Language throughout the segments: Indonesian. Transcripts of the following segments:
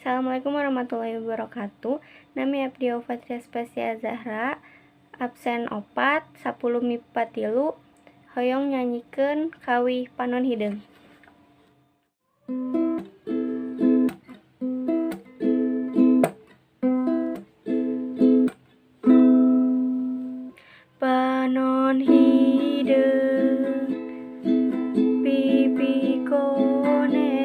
Assalamualaikum warahmatullahi wabarakatuh. Nami abdi Aufa Aspasia Zahra, absen 4, 10 MIPA 3, hoyong nyanyikeun Kawih Panon Hideung. Panon hideung pipi kone,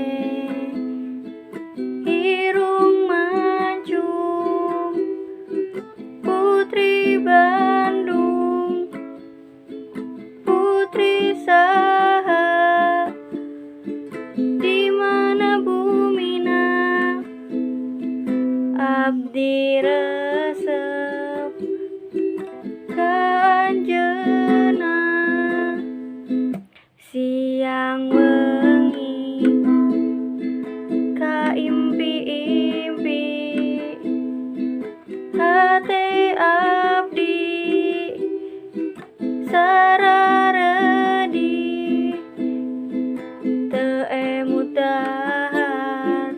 irung mancung, putri Bandung, putri saha, di mana bumina, abdi resep kanjeuna, siang wengi kaimpi-impi, hate abdi sararedi, teu emut dahar,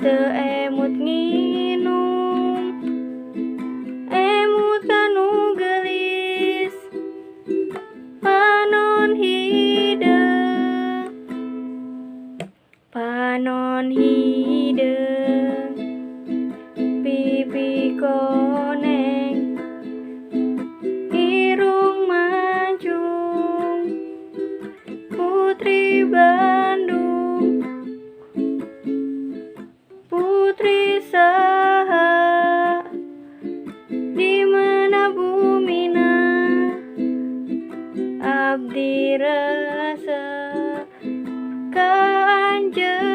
teu emut nginum, emut kanu gelis. Panon hideung, panon hideung, pipi koneng, irung mancung, putri Bandung, putri saha, di mana bumina, abdi resep kanjeuna.